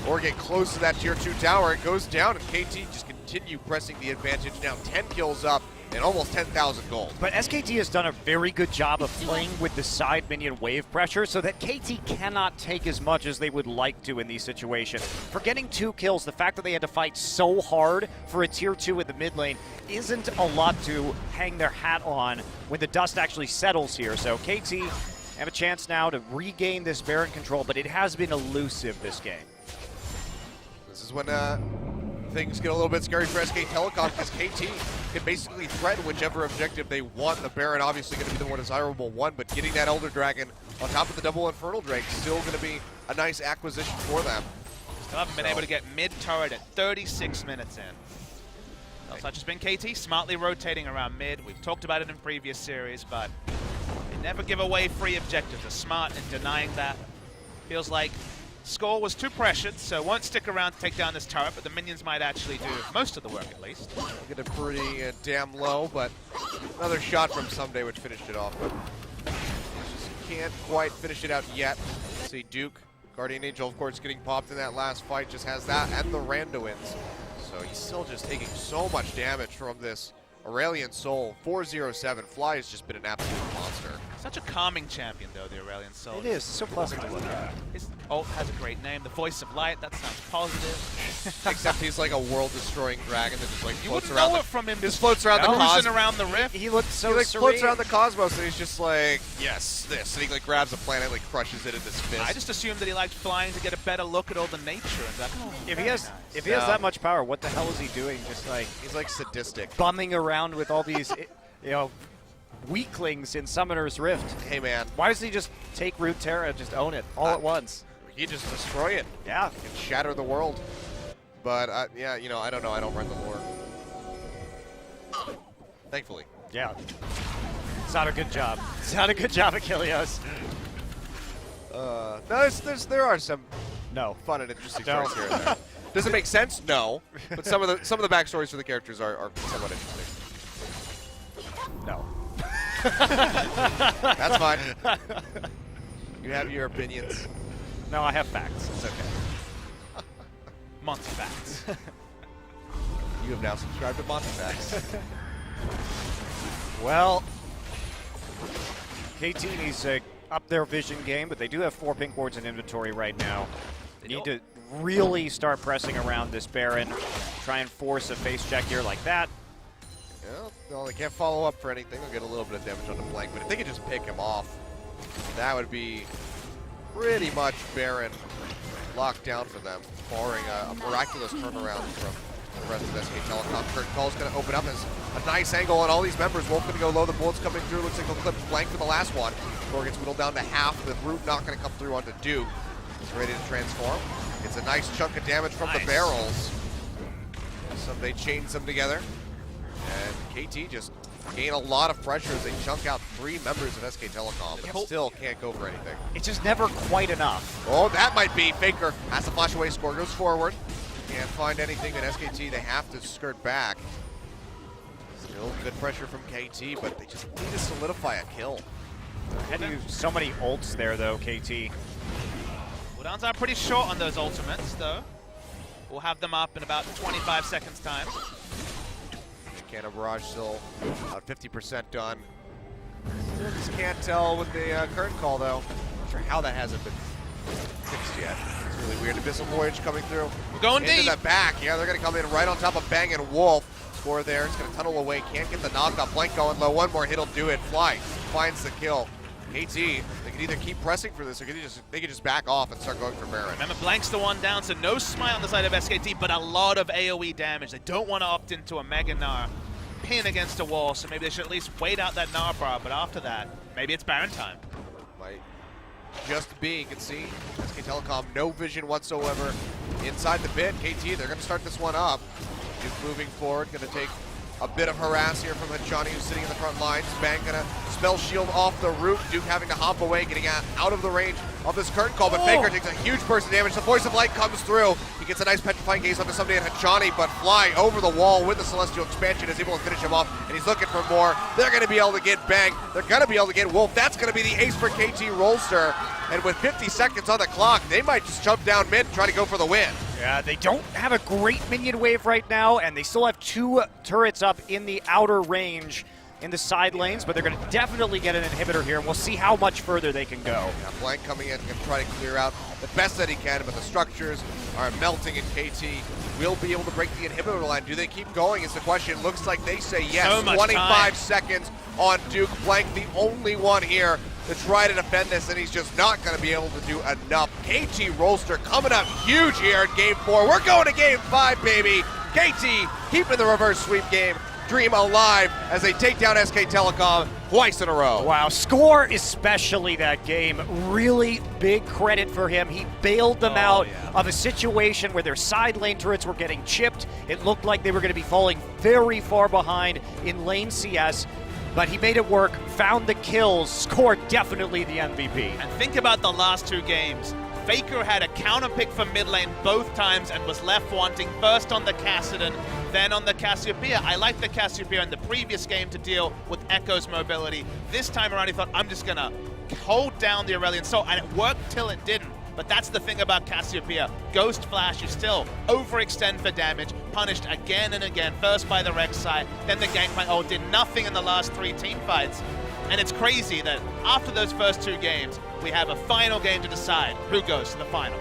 or get close to that tier 2 tower. It goes down, and KT just continue pressing the advantage. Now 10 kills up and almost 10,000 gold. But SKT has done a very good job of playing with the side minion wave pressure so that KT cannot take as much as they would like to in these situations. For getting 2 kills, the fact that they had to fight so hard for a tier 2 in the mid lane isn't a lot to hang their hat on when the dust actually settles here. So KT have a chance now to regain this Baron control, but it has been elusive this game. This is when things get a little bit scary for SK Telecom, because KT can basically threaten whichever objective they want. The Baron obviously going to be the more desirable one, but getting that Elder Dragon on top of the double Infernal Drake still going to be a nice acquisition for them. Still haven't been able to get mid-turret at 36 minutes in. Such has been KT, smartly rotating around mid. We've talked about it in previous series, but they never give away free objectives. They're smart in denying that. Feels like Score was too pressured, so won't stick around to take down this turret, but the minions might actually do most of the work at least. Get it pretty damn low, but another shot from Someday which finished it off, but just can't quite finish it out yet. Let's see, Duke, Guardian Angel, of course, getting popped in that last fight, just has that and the Randuins. So he's still just taking so much damage from this Aurelion Soul. 407. Fly has just been an absolute monster. Such a calming champion, though, the Aurelion Soul. It is so pleasant to look at. His ult has a great name, the Voice of Light. That sounds positive. Except he's like a world-destroying dragon that just like You floats wouldn't around. know it from him. Just floats around the cruising cosmos. around the rift. He looks so He like serene. floats around the cosmos, and he's just like, yes, this. And he like grabs a planet, like crushes it in his fist. I just assumed that he liked flying to get a better look at all the nature. And that, If he has that much power, what the hell is he doing? Just like he's like sadistic. bumming around with all these, weaklings in Summoner's Rift. Hey man, Why doesn't he just take Root Terra and just own it all at once? he just destroy it. Yeah. And shatter the world. But yeah, I don't know. I don't run the lore. Thankfully. Yeah. It's not a good job. It's not a good job, Achilles. No, there are some No. fun and interesting No. stories here and there. Does it make sense? No. But some of the backstories for the characters are somewhat interesting. No. That's fine. You have your opinions. No, I have facts. It's okay. Monty facts. You have now subscribed to Monty Facts. Well, KT needs to up their vision game, but they do have 4 pink wards in inventory right now. They need to really start pressing around this Baron, try and force a face check here like that. Yeah, well, they can't follow up for anything. They'll get a little bit of damage on the flank, but if they could just pick him off, that would be pretty much Baron locked down for them, barring a miraculous turnaround from the rest of SK Telecom. Curtain Call's going to open up as a nice angle on all these members. Wolf going to go low. The bullets coming through. Looks like they'll clip flank for the last one. Score gets whittled down to half. The root not going to come through onto Duke. He's ready to transform. It's a nice chunk of damage from the barrels. So they chains them together. And KT just gain a lot of pressure as they chunk out 3 members of SK Telecom, but still can't go for anything. It's just never quite enough. Oh, that might be. Faker has to flash away. Score goes forward. Can't find anything at SKT. They have to skirt back. Still good pressure from KT, but they just need to solidify a kill. Had to use so many ults there, though, KT. Cooldowns are pretty short on those ultimates, though. We'll have them up in about 25 seconds time. Cannon Barrage still about 50% done. Still just can't tell with the curtain call, though. Not sure how that hasn't been fixed yet. It's really weird. Abyssal Voyage coming through. We're going into deep. the back. Yeah, they're going to come in right on top of Bang and Wolf. Score there. It's going to tunnel away. Can't get the knockoff. Blank going low. One more hit will do it. Fly finds the kill. KT, they can either keep pressing for this or they can just back off and start going for Baron. Remember, Blank's the one down, so no smite on the side of SKT, but a lot of AoE damage. They don't want to opt into a Mega Gnar pin against a wall, so maybe they should at least wait out that Gnar bar, but after that, maybe it's Baron time. Might just be. You can see SK Telecom, no vision whatsoever inside the pit. KT, they're going to start this one up. Duke moving forward, going to take a bit of harass here from Hachani, who's sitting in the front lines. Bang gonna spell shield off the roof. Duke having to hop away, getting out of the range of this curtain call, but Faker takes a huge burst of damage. The Voice of Light comes through. He gets a nice petrifying gaze onto somebody at Hachani, but Fly over the wall with the Celestial Expansion is able to finish him off, and he's looking for more. They're gonna be able to get Bang. They're gonna be able to get Wolf. That's gonna be the ace for KT Rolster. And with 50 seconds on the clock, they might just jump down mid and try to go for the win. Yeah, they don't have a great minion wave right now, and they still have 2 turrets up in the outer range in the side lanes, but they're going to definitely get an inhibitor here, and we'll see how much further they can go. Yeah, Blank coming in and try to clear out the best that he can, but the structures are melting, and KT will be able to break the inhibitor line. Do they keep going is the question. Looks like they say yes. So much 25 time. seconds on Duke. Blank, the only one here to try to defend this, and he's just not going to be able to do enough. KT Rolster coming up huge here in Game 4. We're going to Game 5, baby. KT keeping the reverse sweep game dream alive as they take down SK Telecom twice in a row. Wow, Score especially that game, really big credit for him. He bailed them out of a situation where their side lane turrets were getting chipped. It looked like they were going to be falling very far behind in lane CS, but he made it work, found the kills. Score definitely the MVP. And think about the last 2 games. Faker had a counter pick for mid lane both times and was left wanting, first on the Kassadin, then on the Cassiopeia. I liked the Cassiopeia in the previous game to deal with Echo's mobility. This time around he thought, I'm just gonna hold down the Aurelion Soul, and it worked till it didn't. But that's the thing about Cassiopeia. Ghost Flash, you still overextend for damage, punished again and again, first by the Rek'Sai, then the Gangplank ult did nothing in the last 3 team fights. And it's crazy that after those first 2 games, we have a final game to decide who goes to the final.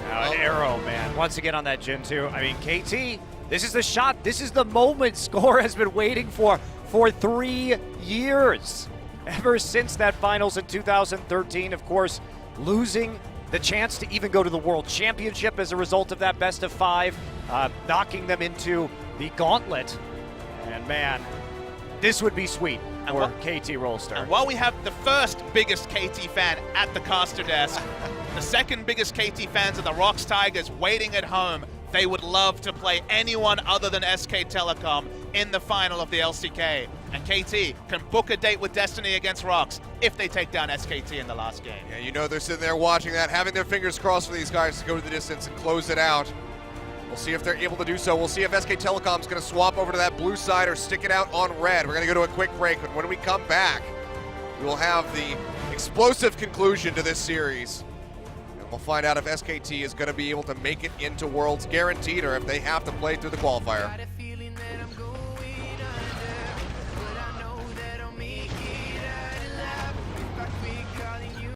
Now an arrow, man, once again on that Jin 2. I mean, KT, this is the shot, this is the moment Score has been waiting for 3 years. Ever since that finals in 2013, of course, losing the chance to even go to the World Championship as a result of that best of 5, knocking them into the gauntlet. And man, this would be sweet for KT Rolster. And while we have the first biggest KT fan at the caster desk, the second biggest KT fans are the Rocks Tigers waiting at home. They would love to play anyone other than SK Telecom in the final of the LCK. And KT can book a date with Destiny against Rocks if they take down SKT in the last game. Yeah, you know they're sitting there watching that, having their fingers crossed for these guys to go to the distance and close it out. We'll see if they're able to do so. We'll see if SK Telecom's going to swap over to that blue side or stick it out on red. We're going to go to a quick break, and when we come back, we will have the explosive conclusion to this series. And we'll find out if SKT is going to be able to make it into Worlds guaranteed or if they have to play through the qualifier.